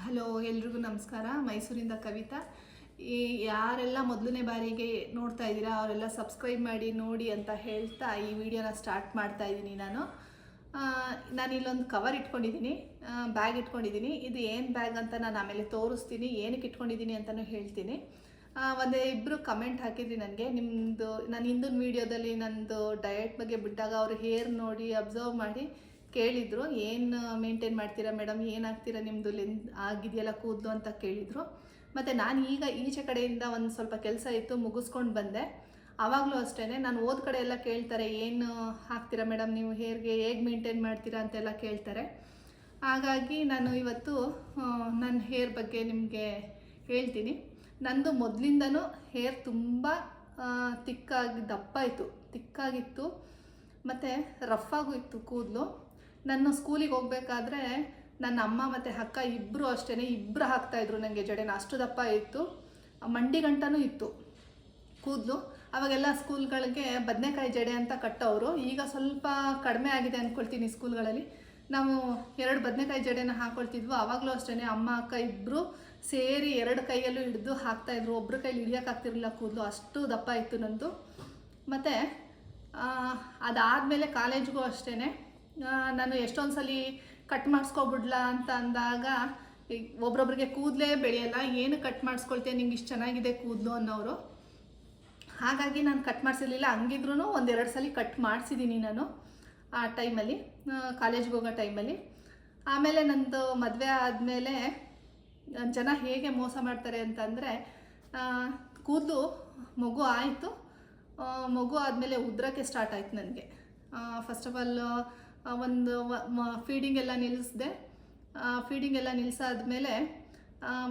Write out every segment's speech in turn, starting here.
Hello, ಎಲ್ರಿಗೂ ನಮಸ್ಕಾರ. ಮೈಸೂರಿಂದ ಕವಿತಾ. ಯಾರೆಲ್ಲ ಮೊದಲನೇ ಬಾರಿಗೆ ನೋಡ್ತಾ ಇದ್ದೀರಾ ಅವರೆಲ್ಲ ಸಬ್ಸ್ಕ್ರೈಬ್ ಮಾಡಿ ನೋಡಿ ಅಂತ ಹೇಳ್ತಾ ಈ ವಿಡಿಯೋನ ಸ್ಟಾರ್ಟ್ ಮಾಡ್ತಾ ಇದ್ದೀನಿ. ನಾನು ಇಲ್ಲೊಂದು ಕವರ್ ಇಟ್ಕೊಂಡಿದ್ದೀನಿ, ಬ್ಯಾಗ್ ಇಟ್ಕೊಂಡಿದ್ದೀನಿ. ಇದು ಏನು ಬ್ಯಾಗ್ ಅಂತ ನಾನು ಆಮೇಲೆ ತೋರಿಸ್ತೀನಿ, ಏನಕ್ಕೆ ಇಟ್ಕೊಂಡಿದ್ದೀನಿ ಅಂತಲೂ ಹೇಳ್ತೀನಿ. ಇಬ್ಬರು ಕಮೆಂಟ್ ಹಾಕಿದ್ರಿ ನನಗೆ, ನಿಮ್ಮದು ನಾನು ಹಿಂದಿನ ವೀಡಿಯೋದಲ್ಲಿ ನಂದು ಡಯಟ್ ಬಗ್ಗೆ ಬಿಟ್ಟಾಗ ಅವರು ಹೇರ್ ನೋಡಿ ಅಬ್ಸರ್ವ್ ಮಾಡಿ ಕೇಳಿದರು, ಏನು ಮೇಂಟೈನ್ ಮಾಡ್ತೀರಾ ಮೇಡಮ್, ಏನಾಗ್ತೀರಾ, ನಿಮ್ಮದು ಲೆಂತ್ ಆಗಿದೆಯಲ್ಲ ಕೂದಲು ಅಂತ ಕೇಳಿದರು. ಮತ್ತು ನಾನು ಈಗ ಈಚೆ ಕಡೆಯಿಂದ ಒಂದು ಸ್ವಲ್ಪ ಕೆಲಸ ಇತ್ತು, ಮುಗಿಸ್ಕೊಂಡು ಬಂದೆ. ಆವಾಗಲೂ ಅಷ್ಟೇ, ನಾನು ಓದ್ ಕಡೆ ಎಲ್ಲ ಕೇಳ್ತಾರೆ, ಏನು ಹಾಕ್ತೀರಾ ಮೇಡಮ್ ನೀವು ಹೇರ್ಗೆ, ಹೇಗೆ ಮೇಂಟೈನ್ ಮಾಡ್ತೀರಾ ಅಂತೆಲ್ಲ ಕೇಳ್ತಾರೆ. ಹಾಗಾಗಿ ನಾನು ಇವತ್ತು ನನ್ನ ಹೇರ್ ಬಗ್ಗೆ ನಿಮಗೆ ಹೇಳ್ತೀನಿ. ನಂದು ಮೊದಲಿಂದನೂ ಹೇರ್ ತುಂಬ ತಿಕ್ಕಾಗಿತ್ತು ಮತ್ತು ರಫಾಗೂ ಇತ್ತು ಕೂದಲು. ನಾನು ಸ್ಕೂಲಿಗೆ ಹೋಗಬೇಕಾದ್ರೆ ನನ್ನ ಅಮ್ಮ ಮತ್ತು ಅಕ್ಕ ಇಬ್ಬರು ಅಷ್ಟೇ, ಇಬ್ಬರು ಹಾಕ್ತಾಯಿದ್ರು ನನಗೆ ಜಡೆನ. ಅಷ್ಟು ದಪ್ಪ ಇತ್ತು, ಮಂಡಿ ಗಂಟನೂ ಇತ್ತು ಕೂದಲು. ಅವಾಗೆಲ್ಲ ಸ್ಕೂಲ್ಗಳಿಗೆ ಬದನೆಕಾಯಿ ಜಡೆ ಅಂತ ಕಟ್ಟೋರು. ಈಗ ಸ್ವಲ್ಪ ಕಡಿಮೆ ಆಗಿದೆ ಅಂದ್ಕೊಳ್ತೀನಿ. ಸ್ಕೂಲ್ಗಳಲ್ಲಿ ನಾವು 2 ಬದನೆಕಾಯಿ ಜಡೆನ ಹಾಕ್ಕೊಳ್ತಿದ್ವು. ಆವಾಗಲೂ ಅಷ್ಟೇ, ಅಮ್ಮ ಅಕ್ಕ ಇಬ್ಬರು ಸೇರಿ 2 ಕೈಯಲ್ಲೂ ಹಿಡಿದು ಹಾಕ್ತಾಯಿದ್ರು. ಒಬ್ಬರ ಕೈಲಿ ಹಿಡಿಯೋಕ್ಕಾಗ್ತಿರಲಿಲ್ಲ ಕೂದಲು, ಅಷ್ಟು ದಪ್ಪ ಇತ್ತು ನಂದು. ಮತ್ತು ಅದಾದಮೇಲೆ ಕಾಲೇಜ್ಗೂ ಅಷ್ಟೇ, ನಾನು ಎಷ್ಟೊಂದು ಸಲ ಕಟ್ ಮಾಡಿಸ್ಕೊಬಿಡ್ಲ ಅಂತ ಅಂದಾಗ ಒಬ್ರೊಬ್ರಿಗೆ ಕೂದಲೇ ಬೆಳೆಯಲ್ಲ, ಏನು ಕಟ್ ಮಾಡಿಸ್ಕೊಳ್ತೇನೆ, ನಿಂಗೆ ಇಷ್ಟು ಚೆನ್ನಾಗಿದೆ ಕೂದಲು ಅನ್ನೋರು. ಹಾಗಾಗಿ ನಾನು ಕಟ್ ಮಾಡಿಸಿರ್ಲಿಲ್ಲ. ಹಂಗಿದ್ರೂ 1-2 ಸಲ ಕಟ್ ಮಾಡಿಸಿದ್ದೀನಿ ನಾನು ಆ ಟೈಮಲ್ಲಿ, ಕಾಲೇಜ್ಗೆ ಹೋಗೋ ಟೈಮಲ್ಲಿ. ಆಮೇಲೆ ನಂದು ಮದುವೆ ಆದಮೇಲೆ ಜನ ಹೇಗೆ ಮೋಸ ಮಾಡ್ತಾರೆ ಅಂತಂದರೆ, ಕೂದಲು ಮಗು ಆಯಿತು, ಮಗು ಆದಮೇಲೆ ಉದ್ರಕ್ಕೆ ಸ್ಟಾರ್ಟ್ ಆಯಿತು ನನಗೆ. ಫಸ್ಟ್ ಆಫ್ ಆಲ್ ಒಂದು ಫೀಡಿಂಗ್ ಎಲ್ಲ ನಿಲ್ಲಿಸಿದೆ. ಫೀಡಿಂಗ್ ಎಲ್ಲ ನಿಲ್ಲಿಸಾದ್ಮೇಲೆ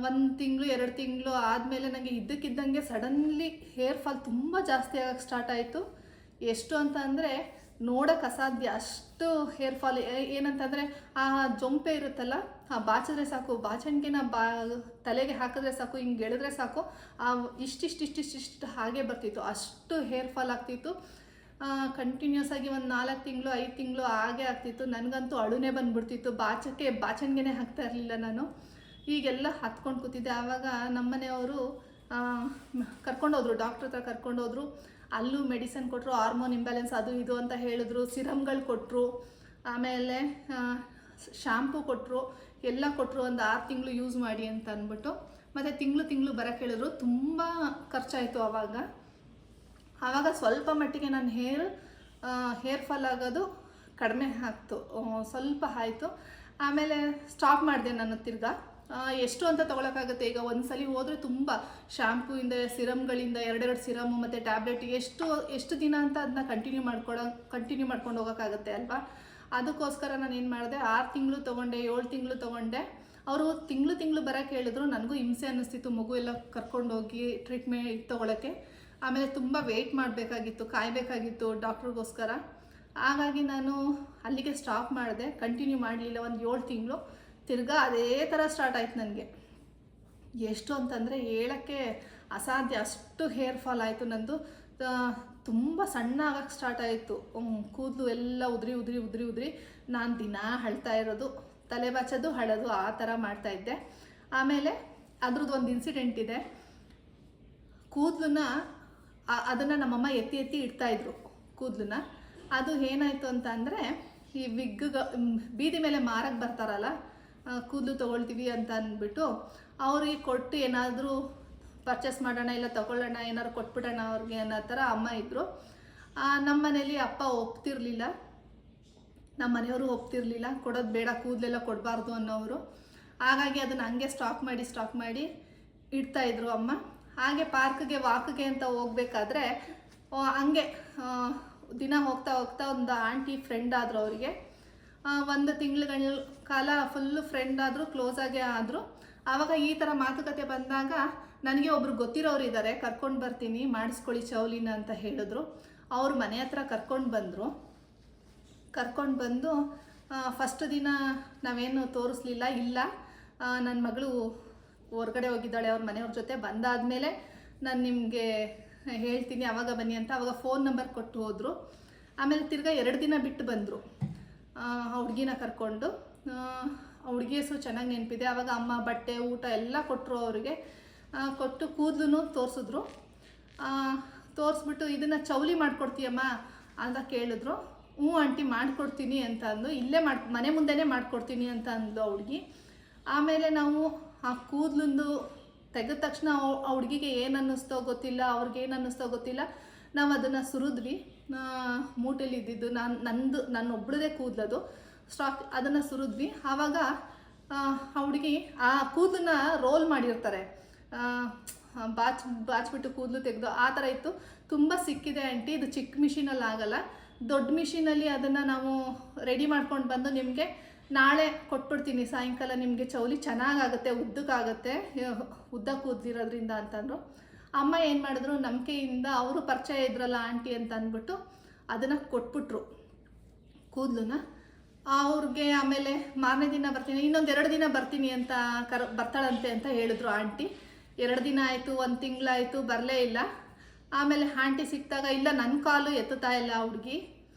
1 ತಿಂಗಳು 2 ತಿಂಗಳು ಆದಮೇಲೆ ನನಗೆ ಇದ್ದಕ್ಕಿದ್ದಂಗೆ ಸಡನ್ಲಿ ಹೇರ್ ಫಾಲ್ ತುಂಬ ಜಾಸ್ತಿ ಆಗಕ್ಕೆ ಸ್ಟಾರ್ಟ್ ಆಯಿತು. ಎಷ್ಟು ಅಂತ ಅಂದರೆ ನೋಡೋಕ್ಕೆ ಅಸಾಧ್ಯ, ಅಷ್ಟು ಹೇರ್ ಫಾಲ್. ಏನಂತಂದರೆ ಆ ಜೊಂಪೆ ಇರುತ್ತಲ್ಲ, ಬಾಚಿದ್ರೆ ಸಾಕು, ಬಾಚಣಿಗೆನ ತಲೆಗೆ ಹಾಕಿದ್ರೆ ಸಾಕು, ಹಿಂಗೆ ಎಳೆದ್ರೆ ಸಾಕು, ಇಷ್ಟಿಷ್ಟು ಹಾಗೆ ಬರ್ತಿತ್ತು. ಅಷ್ಟು ಹೇರ್ ಫಾಲ್ ಆಗ್ತಿತ್ತು. ಕಂಟಿನ್ಯೂಸ್ ಆಗಿ 4 ತಿಂಗಳು 5 ತಿಂಗಳು ಹಾಗೆ ಆಗ್ತಿತ್ತು. ನನಗಂತೂ ಅಳುನೇ ಬಂದುಬಿಡ್ತಿತ್ತು. ಬಾಚಣಿಗೆನೇ ಹಾಕ್ತಾ ಇರಲಿಲ್ಲ ನಾನು. ಹೀಗೆಲ್ಲ ಹತ್ಕೊಂಡು ಕೂತಿದ್ದೆ. ಆವಾಗ ನಮ್ಮನೆಯವರು ಕರ್ಕೊಂಡೋದ್ರು, ಡಾಕ್ಟ್ರ್ ಹತ್ರ ಕರ್ಕೊಂಡೋದ್ರು. ಅಲ್ಲೂ ಮೆಡಿಸನ್ ಕೊಟ್ಟರು, ಹಾರ್ಮೋನ್ ಇಂಬ್ಯಾಲೆನ್ಸ್ ಅದು ಇದು ಅಂತ ಹೇಳಿದ್ರು. ಸಿರಮ್ಗಳು ಕೊಟ್ಟರು, ಆಮೇಲೆ ಶ್ಯಾಂಪು ಕೊಟ್ಟರು, ಎಲ್ಲ ಕೊಟ್ಟರು. ಒಂದು 6 ತಿಂಗಳು ಯೂಸ್ ಮಾಡಿ ಅಂತ ಅಂದ್ಬಿಟ್ಟು. ಮತ್ತು ತಿಂಗಳು ಬರೋಕ್ಕೆ ಹೇಳಿದ್ರು. ತುಂಬ ಖರ್ಚಾಯಿತು ಆವಾಗ ಸ್ವಲ್ಪ ಮಟ್ಟಿಗೆ ನನ್ನ ಹೇರ್ ಫಾಲ್ ಆಗೋದು ಕಡಿಮೆ ಆಗ್ತು, ಸ್ವಲ್ಪ ಆಯಿತು. ಆಮೇಲೆ ಸ್ಟಾಪ್ ಮಾಡಿದೆ ನಾನು ತಿರ್ಗಾ. ಎಷ್ಟು ಅಂತ ತೊಗೊಳಕ್ಕಾಗುತ್ತೆ, ಈಗ ಒಂದು ಸಲ ಹೋದರೆ ತುಂಬ ಶ್ಯಾಂಪೂಯಿಂದ, ಸಿರಮ್ಗಳಿಂದ 2 ಸಿರಮು ಮತ್ತು ಟ್ಯಾಬ್ಲೆಟ್, ಎಷ್ಟು ದಿನ ಅಂತ ಅದನ್ನ ಕಂಟಿನ್ಯೂ ಮಾಡ್ಕೊಂಡು ಹೋಗೋಕ್ಕಾಗುತ್ತೆ ಅಲ್ವಾ. ಅದಕ್ಕೋಸ್ಕರ ನಾನು ಏನು ಮಾಡಿದೆ, 6 ತಿಂಗಳು ತೊಗೊಂಡೆ, 7 ತಿಂಗಳು ತೊಗೊಂಡೆ. ಅವರು ತಿಂಗಳು ಬರೋಕ್ಕೆ ಹೇಳಿದ್ರು. ನನಗೂ ಹಿಂಸೆ ಅನ್ನಿಸ್ತಿತ್ತು, ಮಗು ಎಲ್ಲ ಕರ್ಕೊಂಡೋಗಿ ಟ್ರೀಟ್ಮೆಂಟ್ ತೊಗೊಳಕ್ಕೆ. ಆಮೇಲೆ ತುಂಬ ವೆಯ್ಟ್ ಮಾಡಬೇಕಾಗಿತ್ತು, ಕಾಯಬೇಕಾಗಿತ್ತು ಡಾಕ್ಟ್ರಿಗೋಸ್ಕರ. ಹಾಗಾಗಿ ನಾನು ಅಲ್ಲಿಗೆ ಸ್ಟಾಪ್ ಮಾಡಿದೆ, ಕಂಟಿನ್ಯೂ ಮಾಡಲಿಲ್ಲ. 7 ತಿಂಗಳು ತಿರ್ಗಾ ಅದೇ ಥರ ಸ್ಟಾರ್ಟ್ ಆಯ್ತು ನನಗೆ. ಎಷ್ಟು ಅಂತಂದರೆ ಹೇಳೋಕ್ಕೆ ಅಸಾಧ್ಯ, ಅಷ್ಟು ಹೇರ್ ಫಾಲ್ ಆಯಿತು ನಂದು. ತುಂಬ ಸಣ್ಣ ಆಗಕ್ಕೆ ಸ್ಟಾರ್ಟ್ ಆಯಿತು. ಕೂದಲು ಎಲ್ಲ ಉದುರಿ ನಾನು ದಿನ ಅಳ್ತಾ ಇರೋದು, ತಲೆ ಬಾಚೋದು ಹಳೋದು, ಆ ಥರ ಮಾಡ್ತಾಯಿದ್ದೆ. ಆಮೇಲೆ ಅದ್ರದ್ದು ಒಂದು ಇನ್ಸಿಡೆಂಟ್ ಇದೆ. ಕೂದಲನ್ನ ಅದನ್ನು ನಮ್ಮಮ್ಮ ಎತ್ತಿ ಇಡ್ತಾಯಿದ್ರು ಕೂದಲನ್ನ. ಅದು ಏನಾಯಿತು ಅಂತ ಅಂದರೆ, ಈ ಬೀದಿ ಮೇಲೆ ಮಾರಕ್ಕೆ ಬರ್ತಾರಲ್ಲ, ಕೂದಲು ತೊಗೊಳ್ತೀವಿ ಅಂತ ಅಂದ್ಬಿಟ್ಟು ಅವ್ರಿಗೆ ಕೊಟ್ಟು ಏನಾದರೂ ಪರ್ಚೇಸ್ ಮಾಡೋಣ, ಇಲ್ಲ ತೊಗೊಳ್ಳೋಣ, ಏನಾದ್ರು ಕೊಟ್ಬಿಡೋಣ ಅವ್ರಿಗೆ ಅನ್ನೋ ಥರ ಅಮ್ಮ ಇದ್ದರು. ನಮ್ಮ ಮನೇಲಿ ಅಪ್ಪ ಒಪ್ತಿರ್ಲಿಲ್ಲ, ನಮ್ಮ ಮನೆಯವರು ಒಪ್ತಿರ್ಲಿಲ್ಲ, ಕೊಡೋದು ಬೇಡ, ಕೂದಲೆಲ್ಲ ಕೊಡಬಾರ್ದು ಅನ್ನೋರು. ಹಾಗಾಗಿ ಅದನ್ನು ಹಂಗೆ ಸ್ಟಾಕ್ ಮಾಡಿ ಇಡ್ತಾಯಿದ್ರು ಅಮ್ಮ. ಹಾಗೆ ಪಾರ್ಕ್ಗೆ ವಾಕ್ಗೆ ಅಂತ ಹೋಗ್ಬೇಕಾದ್ರೆ ಹಂಗೆ ದಿನ ಹೋಗ್ತಾ ಒಂದು ಆಂಟಿ ಫ್ರೆಂಡ್ ಆದರು ಅವರಿಗೆ. 1 ತಿಂಗಳ ಕಾಲ ಫುಲ್ಲು ಫ್ರೆಂಡ್ ಆದರು, ಕ್ಲೋಸ್ ಆಗೇ ಆದರು. ಆವಾಗ ಈ ಥರ ಮಾತುಕತೆ ಬಂದಾಗ ನನಗೆ ಒಬ್ರು ಗೊತ್ತಿರೋರು ಇದ್ದಾರೆ, ಕರ್ಕೊಂಡು ಬರ್ತೀನಿ, ಮಾಡಿಸ್ಕೊಳ್ಳಿ ಚೌಲಿನ ಅಂತ ಹೇಳಿದ್ರು. ಅವ್ರ ಮನೆ ಹತ್ರ ಕರ್ಕೊಂಡು ಬಂದು ಫಸ್ಟ್ ದಿನ ನಾವೇನು ತೋರಿಸ್ಲಿಲ್ಲ, ಇಲ್ಲ ನನ್ನ ಮಗಳು ಹೊರಗಡೆ ಹೋಗಿದ್ದಾಳೆ ಅವ್ರ ಮನೆಯವ್ರ ಜೊತೆ, ಬಂದಾದಮೇಲೆ ನಾನು ನಿಮಗೆ ಹೇಳ್ತೀನಿ, ಆವಾಗ ಬನ್ನಿ ಅಂತ. ಆವಾಗ ಫೋನ್ ನಂಬರ್ ಕೊಟ್ಟು ಹೋದರು. ಆಮೇಲೆ ತಿರ್ಗಾ 2 ದಿನ ಬಿಟ್ಟು ಬಂದರು. ಹುಡುಗಿನ ಕರ್ಕೊಂಡು. ಹುಡುಗಿ ಹೆಸರು ಚೆನ್ನಾಗಿ ನೆನಪಿದೆ. ಆವಾಗ ಅಮ್ಮ ಬಟ್ಟೆ ಊಟ ಎಲ್ಲ ಕೊಟ್ಟರು ಅವರಿಗೆ. ಕೊಟ್ಟು ಕೂದಲು ತೋರಿಸಿದ್ರು. ತೋರಿಸ್ಬಿಟ್ಟು ಇದನ್ನು ಚೌಲಿ ಮಾಡಿಕೊಡ್ತೀಯಮ್ಮ ಅಂತ ಕೇಳಿದ್ರು. ಹ್ಞೂ ಆಂಟಿ ಮಾಡಿಕೊಡ್ತೀನಿ ಅಂತ ಅಂದು, ಇಲ್ಲೇ ಮನೆ ಮುಂದೆನೇ ಮಾಡಿಕೊಡ್ತೀನಿ ಅಂತ ಅಂದ್ಲು ಆ ಹುಡುಗಿ. ಆಮೇಲೆ ನಾವು ಆ ಕೂದಲಂದು ತೆಗೆದ ತಕ್ಷಣ ಆ ಹುಡುಗಿಗೆ ಏನು ಅನ್ನಿಸ್ತೋ ಗೊತ್ತಿಲ್ಲ, ಅವ್ರಿಗೆ ಏನು ಅನ್ನಿಸ್ತೋ ಗೊತ್ತಿಲ್ಲ, ನಾವು ಅದನ್ನು ಸುರಿದ್ವಿ. ಮೂಟೆಲಿ ಇದ್ದಿದ್ದು ನನ್ನೊಬ್ಳದೇ ಕೂದಲದು ಸ್ಟಾಕ್, ಅದನ್ನು ಸುರಿದ್ವಿ. ಆವಾಗ ಆ ಹುಡುಗಿ ಆ ಕೂದಲನ್ನ ರೋಲ್ ಮಾಡಿರ್ತಾರೆ, ಬಾಚ್ಬಿಟ್ಟು ಕೂದಲು ತೆಗೆದು ಆ ಥರ ಇತ್ತು. ತುಂಬ ಸಿಕ್ಕಿದೆ ಆಂಟಿ, ಇದು ಚಿಕ್ಕ ಮಿಷಿನಲ್ಲಿ ಆಗಲ್ಲ, ದೊಡ್ಡ ಮಿಷಿನಲ್ಲಿ ಅದನ್ನು ನಾವು ರೆಡಿ ಮಾಡ್ಕೊಂಡು ಬಂದು ನಿಮಗೆ ನಾಳೆ ಕೊಟ್ಬಿಡ್ತೀನಿ ಸಾಯಂಕಾಲ, ನಿಮಗೆ ಚೌಲಿ ಚೆನ್ನಾಗಾಗುತ್ತೆ, ಉದ್ದಕ್ಕಾಗುತ್ತೆ, ಉದ್ದ ಕೂದಲಿರೋದ್ರಿಂದ ಅಂತಂದರು. ಅಮ್ಮ ಏನು ಮಾಡಿದ್ರು, ನಂಬಿಕೆಯಿಂದ ಅವರು ಪರಿಚಯ ಇದ್ರಲ್ಲ ಆಂಟಿ ಅಂತ ಅಂದ್ಬಿಟ್ಟು ಅದನ್ನು ಕೊಟ್ಬಿಟ್ರು ಕೂದಲನ್ನ ಅವ್ರಿಗೆ. ಆಮೇಲೆ ಮಾರನೇ ದಿನ ಬರ್ತೀನಿ, ಇನ್ನೊಂದು 2 ದಿನ ಬರ್ತೀನಿ ಅಂತ ಬರ್ತಾಳಂತೆ ಅಂತ ಹೇಳಿದ್ರು ಆಂಟಿ. 2 ದಿನ ಆಯಿತು, 1 ತಿಂಗಳಾಯಿತು, ಬರಲೇ ಇಲ್ಲ. ಆಮೇಲೆ ಆಂಟಿ ಸಿಕ್ಕಿದಾಗ ಇಲ್ಲ ನನ್ನ ಕಾಲು ಎತ್ತುತ್ತಾ ಇಲ್ಲ ಹುಡುಗಿ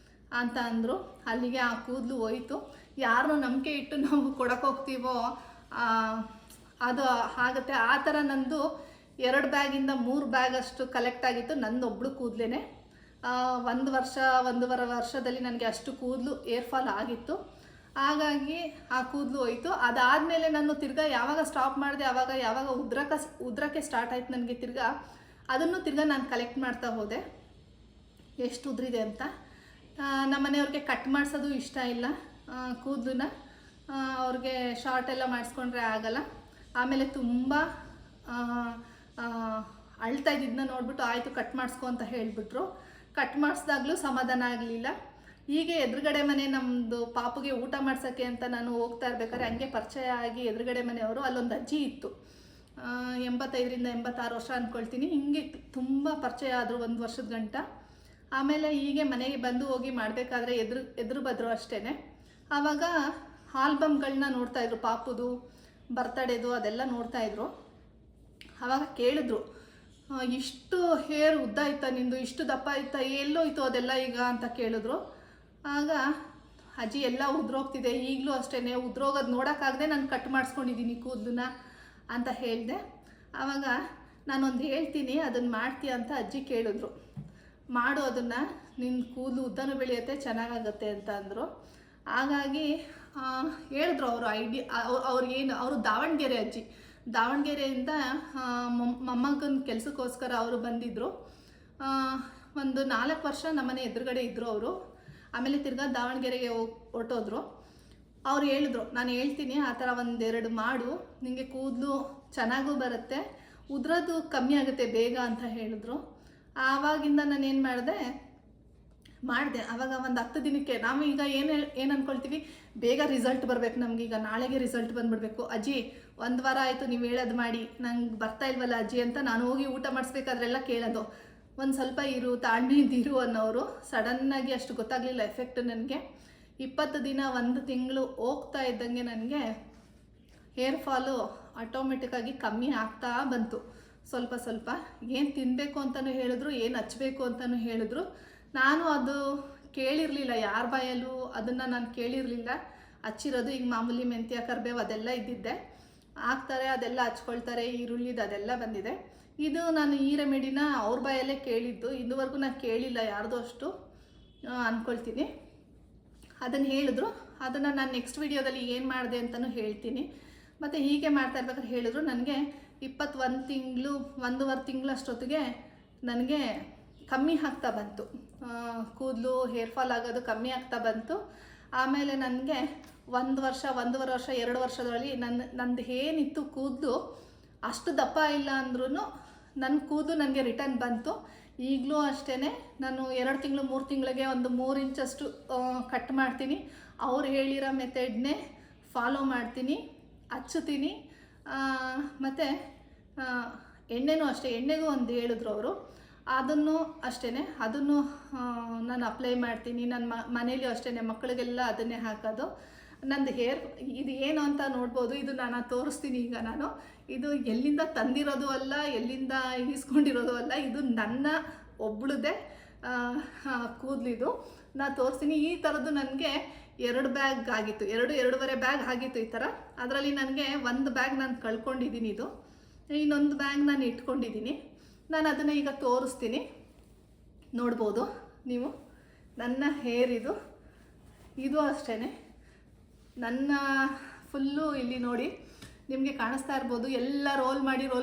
ಅಂತ ಅಂದರು. ಅಲ್ಲಿಗೆ ಆ ಕೂದಲು ಹೋಯಿತು. ಯಾರನ್ನೂ ನಂಬಿಕೆ ಇಟ್ಟು ನಾವು ಕೊಡಕ್ಕೆ ಹೋಗ್ತೀವೋ ಅದು ಆಗುತ್ತೆ. ಆ ಥರ ನಂದು 2 ಬ್ಯಾಗಿಂದ 3 ಬ್ಯಾಗ್ ಅಷ್ಟು ಕಲೆಕ್ಟ್ ಆಗಿತ್ತು, ನಂದೊಬ್ಳು ಕೂದಲೇ. 1 ವರ್ಷ 1.5 ವರ್ಷದಲ್ಲಿ ನನಗೆ ಅಷ್ಟು ಕೂದಲು ಏರ್ ಫಾಲ್ ಆಗಿತ್ತು. ಹಾಗಾಗಿ ಆ ಕೂದಲು ಹೋಯಿತು. ಅದಾದಮೇಲೆ ನಾನು ತಿರ್ಗಾ ಯಾವಾಗ ಸ್ಟಾಪ್ ಮಾಡಿದೆ, ಯಾವಾಗ ಉದ್ರಕ್ಕೆ ಸ್ಟಾರ್ಟ್ ಆಯ್ತು ನನಗೆ ತಿರ್ಗಾ, ಅದನ್ನು ತಿರ್ಗಾ ನಾನು ಕಲೆಕ್ಟ್ ಮಾಡ್ತಾ ಹೋದೆ ಎಷ್ಟು ಉದ್ರಿದೆ ಅಂತ. ನಮ್ಮ ಮನೆಯವ್ರಿಗೆ ಕಟ್ ಮಾಡಿಸೋದು ಇಷ್ಟ ಇಲ್ಲ ಕೂದಲನ್ನ, ಅವ್ರಿಗೆ ಶಾರ್ಟ್ ಎಲ್ಲ ಮಾಡಿಸ್ಕೊಂಡ್ರೆ ಆಗಲ್ಲ. ಆಮೇಲೆ ತುಂಬ ಅಳ್ತಾ ಇದ್ದಿದ್ದನ್ನ ನೋಡ್ಬಿಟ್ಟು ಆಯಿತು ಕಟ್ ಮಾಡಿಸ್ಕೊ ಅಂತ ಹೇಳಿಬಿಟ್ರು. ಕಟ್ ಮಾಡಿಸ್ದಾಗಲೂ ಸಮಾಧಾನ ಆಗಲಿಲ್ಲ. ಹೀಗೆ ಎದುರುಗಡೆ ಮನೆ ನಮ್ಮದು ಪಾಪುಗೆ ಊಟ ಮಾಡ್ಸೋಕ್ಕೆ ಅಂತ ನಾನು ಹೋಗ್ತಾ ಇರ್ಬೇಕಾದ್ರೆ ಹಂಗೆ ಪರಿಚಯ ಆಗಿ ಎದುರುಗಡೆ ಮನೆಯವರು, ಅಲ್ಲೊಂದು ಅಜ್ಜಿ ಇತ್ತು, 85ರಿಂದ 86 ವರ್ಷ ಅಂದ್ಕೊಳ್ತೀನಿ. ಹಿಂಗೆ ತುಂಬ ಪರಿಚಯ ಆದರು 1 ವರ್ಷದ ಗಂಟ. ಆಮೇಲೆ ಹೀಗೆ ಮನೆಗೆ ಬಂದು ಹೋಗಿ ಮಾಡಬೇಕಾದ್ರೆ ಎದುರು ಬದ್ರು ಅಷ್ಟೇ. ಆವಾಗ ಆಲ್ಬಮ್ಗಳನ್ನ ನೋಡ್ತಾಯಿದ್ರು, ಪಾಪುದು ಬರ್ತಡೇದು ಅದೆಲ್ಲ ನೋಡ್ತಾಯಿದ್ರು. ಆವಾಗ ಕೇಳಿದ್ರು, ಇಷ್ಟು ಹೇರ್ ಉದ್ದ ಇತ್ತ ನಿಂದು, ಇಷ್ಟು ದಪ್ಪ ಇತ್ತ, ಎಲ್ಲೋಯ್ತು ಅದೆಲ್ಲ ಈಗ ಅಂತ ಕೇಳಿದ್ರು. ಆಗ ಅಜ್ಜಿ ಎಲ್ಲ ಉದ್ರೋಗ್ತಿದೆ, ಈಗಲೂ ಅಷ್ಟೇ, ಉದ್ರೋಗೋದು ನೋಡೋಕ್ಕಾಗದೆ ನಾನು ಕಟ್ ಮಾಡಿಸ್ಕೊಂಡಿದ್ದೀನಿ ಕೂದಲನ್ನ ಅಂತ ಹೇಳಿದೆ. ಆವಾಗ ನಾನೊಂದು ಹೇಳ್ತೀನಿ ಅದನ್ನು ಮಾಡ್ತೀಯ ಅಂತ ಅಜ್ಜಿ ಕೇಳಿದ್ರು. ಮಾಡು ಅದನ್ನು, ನಿನ್ನ ಕೂದಲು ಉದ್ದನೂ ಬೆಳೆಯುತ್ತೆ, ಚೆನ್ನಾಗಾಗತ್ತೆ ಅಂತ ಅಂದರು. ಹಾಗಾಗಿ ಹೇಳಿದ್ರು ಅವರು ಐಡಿಯಾ. ಅವ್ರಿಗೇನು, ಅವರು ದಾವಣಗೆರೆ ಅಜ್ಜಿ, ದಾವಣಗೆರೆಯಿಂದ ಮೊಮ್ಮಗನ ಕೆಲಸಕ್ಕೋಸ್ಕರ ಅವರು ಬಂದಿದ್ದರು. ಒಂದು 4 ವರ್ಷ ನಮ್ಮನೆ ಎದುರುಗಡೆ ಇದ್ದರು ಅವರು. ಆಮೇಲೆ ತಿರ್ಗಾ ದಾವಣಗೆರೆಗೆ ಹೊರಟೋದ್ರು. ಅವ್ರು ಹೇಳಿದ್ರು, ನಾನು ಹೇಳ್ತೀನಿ ಆ ಥರ 1-2 ಮಾಡು, ನಿಮಗೆ ಕೂದಲು ಚೆನ್ನಾಗೂ ಬರುತ್ತೆ, ಉದ್ರೋದು ಕಮ್ಮಿ ಆಗುತ್ತೆ ಬೇಗ ಅಂತ ಹೇಳಿದ್ರು. ಆವಾಗಿಂದ ನಾನು ಏನು ಮಾಡಿದೆ, ಆವಾಗ ಒಂದು 10 ದಿನಕ್ಕೆ ನಾವು ಈಗ ಏನು ಅಂದ್ಕೊಳ್ತೀವಿ, ಬೇಗ ರಿಸಲ್ಟ್ ಬರಬೇಕು ನಮಗೀಗ, ನಾಳೆಗೆ ರಿಸಲ್ಟ್ ಬಂದುಬಿಡ್ಬೇಕು. ಅಜ್ಜಿ 1 ವಾರ ಆಯಿತು ನೀವು ಹೇಳೋದು ಮಾಡಿ, ನಂಗೆ ಬರ್ತಾ ಇಲ್ವಲ್ಲ ಅಜ್ಜಿ ಅಂತ ನಾನು ಹೋಗಿ ಊಟ ಮಾಡಿಸ್ಬೇಕಾದ್ರೆಲ್ಲ ಕೇಳೋದು, ಒಂದು ಸ್ವಲ್ಪ ಇರು, ತಾಳ್ಮೆಯಿಂದ ಇರು ಅನ್ನೋರು. ಸಡನ್ನಾಗಿ ಅಷ್ಟು ಗೊತ್ತಾಗಲಿಲ್ಲ ಎಫೆಕ್ಟ್ ನನಗೆ. 20 ದಿನ 1 ತಿಂಗಳು ಹೋಗ್ತಾ ಇದ್ದಂಗೆ ನನಗೆ ಹೇರ್ ಫಾಲು ಆಟೋಮೆಟಿಕ್ಕಾಗಿ ಕಮ್ಮಿ ಆಗ್ತಾ ಬಂತು ಸ್ವಲ್ಪ ಸ್ವಲ್ಪ. ಏನು ತಿನ್ನಬೇಕು ಅಂತಲೂ ಹೇಳಿದ್ರು, ಏನು ಹಚ್ಚಬೇಕು ಅಂತಲೂ ಹೇಳಿದ್ರು. ನಾನು ಅದು ಕೇಳಿರಲಿಲ್ಲ, ಯಾರ ಬಾಯಲ್ಲೂ ಅದನ್ನು ನಾನು ಕೇಳಿರಲಿಲ್ಲ. ಹಚ್ಚಿರೋದು ಈಗ ಮಾಮೂಲಿ ಮೆಂತ್ಯ ಕರಿಬೇವು ಅದೆಲ್ಲ ಇದ್ದಿದ್ದೆ, ಹಾಕ್ತಾರೆ ಅದೆಲ್ಲ ಹಚ್ಕೊಳ್ತಾರೆ, ಈರುಳ್ಳಿದು ಅದೆಲ್ಲ ಬಂದಿದೆ. ಇದು ನಾನು ಈ ರೆಮಿಡಿನ ಅವ್ರ ಬಾಯಲ್ಲೇ ಕೇಳಿದ್ದು, ಇದುವರೆಗೂ ನಾನು ಕೇಳಿಲ್ಲ ಯಾರ್ದು ಅಷ್ಟು ಅಂದ್ಕೊಳ್ತೀನಿ. ಅದನ್ನು ಹೇಳಿದ್ರು, ಅದನ್ನು ನಾನು ನೆಕ್ಸ್ಟ್ ವಿಡಿಯೋದಲ್ಲಿ ಏನು ಮಾಡಿದೆ ಅಂತಲೂ ಹೇಳ್ತೀನಿ. ಮತ್ತು ಹೀಗೆ ಮಾಡ್ತಾ ಇರ್ಬೇಕಾದ್ರೆ ಹೇಳಿದ್ರು, ನನಗೆ 21 ತಿಂಗಳು 1.5 ತಿಂಗಳು ಅಷ್ಟೊತ್ತಿಗೆ ನನಗೆ ಕಮ್ಮಿ ಆಗ್ತಾ ಬಂತು, ಕೂದಲು ಹೇರ್ ಫಾಲ್ ಆಗೋದು ಕಮ್ಮಿ ಆಗ್ತಾ ಬಂತು. ಆಮೇಲೆ ನನಗೆ 1 ವರ್ಷ 1.5 ವರ್ಷ 2 ವರ್ಷದಲ್ಲಿ ನಂದು ಏನಿತ್ತು ಕೂದಲು ಅಷ್ಟು ದಪ್ಪ ಇಲ್ಲ ಅಂದ್ರೂ ನನ್ನ ಕೂದಲು ನನಗೆ ರಿಟರ್ನ್ ಬಂತು. ಈಗಲೂ ಅಷ್ಟೇ, ನಾನು 2 ತಿಂಗಳು 3 ತಿಂಗಳಿಗೆ ಒಂದು 3 ಇಂಚಷ್ಟು ಕಟ್ ಮಾಡ್ತೀನಿ. ಅವ್ರು ಹೇಳಿರೋ ಮೆಥಡ್ನೇ ಫಾಲೋ ಮಾಡ್ತೀನಿ, ಹಚ್ಚುತ್ತೀನಿ. ಮತ್ತು ಎಣ್ಣೆನೂ ಅಷ್ಟೇ, ಎಣ್ಣೆಗೂ ಒಂದು ಹೇಳಿದ್ರು ಅವರು, ಅದನ್ನು ಅಷ್ಟೇ, ಅದನ್ನು ನಾನು ಅಪ್ಲೈ ಮಾಡ್ತೀನಿ. ನನ್ನ ಮನೇಲಿ ಅಷ್ಟೇ, ಮಕ್ಕಳಿಗೆಲ್ಲ ಅದನ್ನೇ ಹಾಕೋದು. ನಂದು ಹೇರ್ ಇದು ಏನು ಅಂತ ನೋಡ್ಬೋದು, ಇದು ನಾನು ತೋರಿಸ್ತೀನಿ ಈಗ. ನಾನು ಇದು ಎಲ್ಲಿಂದ ತಂದಿರೋದು ಅಲ್ಲ, ಎಲ್ಲಿಂದ ಈಸ್ಕೊಂಡಿರೋದು ಅಲ್ಲ, ಇದು ನನ್ನ ಒಬ್ಳದೇ ಕೂದಲಿದು. ನಾನು ತೋರಿಸ್ತೀನಿ. ಈ ಥರದ್ದು ನನಗೆ 2 ಬ್ಯಾಗ್ ಆಗಿತ್ತು, 2.5 ಬ್ಯಾಗ್ ಆಗಿತ್ತು ಈ ಥರ. ಅದರಲ್ಲಿ ನನಗೆ 1 ಬ್ಯಾಗ್ ನಾನು ಕಳ್ಕೊಂಡಿದ್ದೀನಿ, ಇದು ಇನ್ನೊಂದು ಬ್ಯಾಗ್ ನಾನು ಇಟ್ಕೊಂಡಿದ್ದೀನಿ. ನಾನು ಅದನ್ನು ಈಗ ತೋರಿಸ್ತೀನಿ, ನೋಡ್ಬೋದು ನೀವು. ನನ್ನ ಹೇರ್ ಇದು ಅಷ್ಟೇ. ನನ್ನ ಫುಲ್ಲು ಇಲ್ಲಿ ನೋಡಿ ನಿಮಗೆ ಕಾಣಿಸ್ತಾ ಇರ್ಬೋದು, ಎಲ್ಲ ರೋಲ್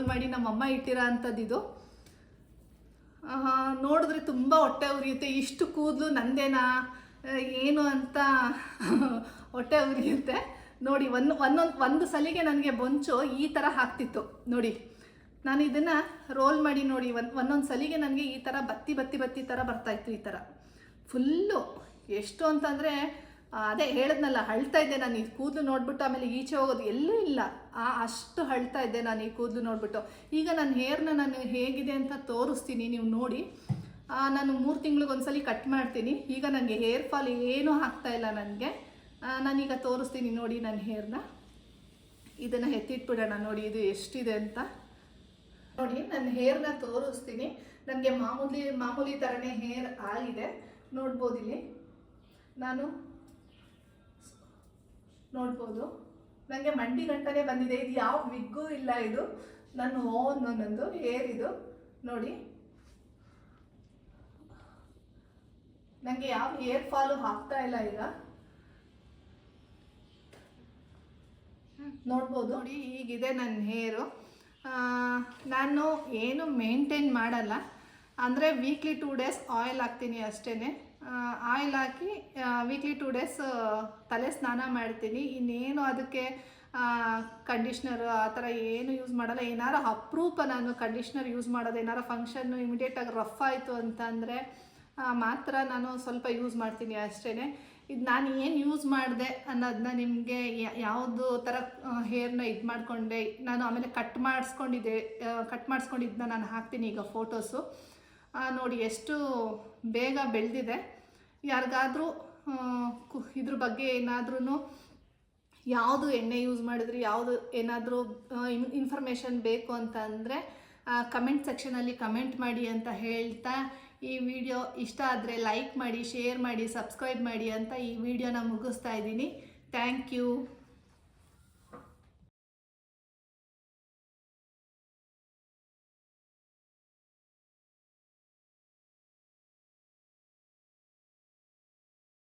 ಮಾಡಿ ನಮ್ಮಮ್ಮ ಇಟ್ಟಿರೋ ಅಂಥದ್ದು ಇದು. ನೋಡಿದ್ರೆ ತುಂಬ ಹೊಟ್ಟೆ ಉರಿಯುತ್ತೆ. ಇಷ್ಟು ಕೂದಲು ನಂದೇನಾ ಏನು ಅಂತ ಹೊಟ್ಟೆ ಉರಿಯುತ್ತೆ ನೋಡಿ. ಒಂದು ಸಲಿಗೆ ನನಗೆ ಬೊಂಚು ಈ ಥರ ಆಗ್ತಿತ್ತು ನೋಡಿ. ನಾನು ಇದನ್ನು ರೋಲ್ ಮಾಡಿ ನೋಡಿ, ಒಂದೊಂದು ಸಲಿಗೆ ನನಗೆ ಈ ಥರ ಬತ್ತಿ ಥರ ಬರ್ತಾಯಿತ್ತು ಈ ಥರ ಫುಲ್ಲು. ಎಷ್ಟು ಅಂತಂದರೆ ಅದೇ ಹೇಳಿದ್ನಲ್ಲ, ಅಳ್ತಾ ಇದ್ದೆ ನಾನು ಈ ಕೂದಲು ನೋಡ್ಬಿಟ್ಟು. ಆಮೇಲೆ ಈಚೆ ಹೋಗೋದು ಎಲ್ಲೂ ಇಲ್ಲ, ಅಷ್ಟು ಅಳ್ತಾ ಇದ್ದೆ ನಾನು ಈ ಕೂದಲು ನೋಡ್ಬಿಟ್ಟು. ಈಗ ನನ್ನ ಹೇರ್ನ ನಾನು ಹೇಗಿದೆ ಅಂತ ತೋರಿಸ್ತೀನಿ, ನೀವು ನೋಡಿ. ನಾನು 3 ತಿಂಗಳಿಗೊಂದ್ಸಲಿ ಕಟ್ ಮಾಡ್ತೀನಿ. ಈಗ ನನಗೆ ಹೇರ್ ಫಾಲ್ ಏನೂ ಆಗ್ತಾಯಿಲ್ಲ ನನಗೆ. ನಾನೀಗ ತೋರಿಸ್ತೀನಿ ನೋಡಿ ನನ್ನ ಹೇರ್ನ. ಇದನ್ನು ಎತ್ತಿಟ್ಬಿಡೋಣ ನೋಡಿ, ಇದು ಎಷ್ಟಿದೆ ಅಂತ ನೋಡಿ. ನನ್ನ ಹೇರ್ನ ತೋರಿಸ್ತೀನಿ. ನನಗೆ ಮಾಮೂಲಿ ಥರನೇ ಹೇರ್ ಆಗಿದೆ, ನೋಡ್ಬೋದು ಇಲ್ಲಿ. ನಾನು ನೋಡ್ಬೋದು ನನಗೆ ಮಂಡಿ ಗಂಟನೇ ಬಂದಿದೆ. ಇದು ಯಾವ ವಿಗ್ಗೂ ಇಲ್ಲ, ಇದು ನನ್ನ ನಂದು ಹೇರ್ ಇದು ನೋಡಿ. ನನಗೆ ಯಾವ ಹೇರ್ ಫಾಲು ಆಗ್ತಾ ಇಲ್ಲ ಈಗ, ನೋಡ್ಬೋದು ನೋಡಿ. ಹೀಗಿದೆ ನನ್ನ ಹೇರು. ನಾನು ಏನು ಮೇಂಟೈನ್ ಮಾಡಲ್ಲ, ಅಂದರೆ ವೀಕ್ಲಿ 2 ಡೇಸ್ ಆಯಿಲ್ ಹಾಕ್ತೀನಿ ಅಷ್ಟೇ. ಆಯಿಲ್ ಹಾಕಿ ವೀಕ್ಲಿ 2 ಡೇಸ್ ತಲೆ ಸ್ನಾನ ಮಾಡ್ತೀನಿ. ಇನ್ನೇನು ಅದಕ್ಕೆ ಕಂಡೀಷ್ನರು ಆ ಥರ ಏನು ಯೂಸ್ ಮಾಡಲ್ಲ. ಏನಾರು ಅಪರೂಪ ನಾನು ಕಂಡೀಷ್ನರ್ ಯೂಸ್ ಮಾಡೋದು, ಏನಾರು ಫಂಕ್ಷನ್ನು ಇಮಿಡಿಯೇಟಾಗಿ ರಫ್ ಆಯಿತು ಅಂತಂದರೆ ಮಾತ್ರ ನಾನು ಸ್ವಲ್ಪ ಯೂಸ್ ಮಾಡ್ತೀನಿ ಅಷ್ಟೇ. ಇದು ನಾನು ಏನು ಯೂಸ್ ಮಾಡಿದೆ ಅನ್ನೋದನ್ನ ನಿಮಗೆ ಯಾವುದು ಥರ ಹೇರ್ನ ಇದು ಮಾಡಿಕೊಂಡೆ ನಾನು, ಆಮೇಲೆ ಕಟ್ ಮಾಡಿಸ್ಕೊಂಡಿದ್ದನ್ನ ನಾನು ಹಾಕ್ತೀನಿ ಈಗ ಫೋಟೋಸು. ನೋಡಿ ಎಷ್ಟು ಬೇಗ ಬೆಳೆದಿದೆ. ಯಾರಿಗಾದರೂ ಇದ್ರ ಬಗ್ಗೆ ಏನಾದ್ರೂ ಯಾವುದು ಎಣ್ಣೆ ಯೂಸ್ ಮಾಡಿದ್ರಿ, ಯಾವುದು ಏನಾದರೂ ಇನ್ಫಾರ್ಮೇಷನ್ ಬೇಕು ಅಂತ ಅಂದರೆ ಕಮೆಂಟ್ ಸೆಕ್ಷನಲ್ಲಿ ಕಮೆಂಟ್ ಮಾಡಿ ಅಂತ ಹೇಳ್ತಾ, ಈ ವಿಡಿಯೋ ಇಷ್ಟ ಆದರೆ ಲೈಕ್ ಮಾಡಿ, ಶೇರ್ ಮಾಡಿ, ಸಬ್ಸ್ಕ್ರೈಬ್ ಮಾಡಿ ಅಂತ ಈ ವಿಡಿಯೋನ ಮುಗಿಸ್ತಾ ಇದ್ದೀನಿ. Thank you.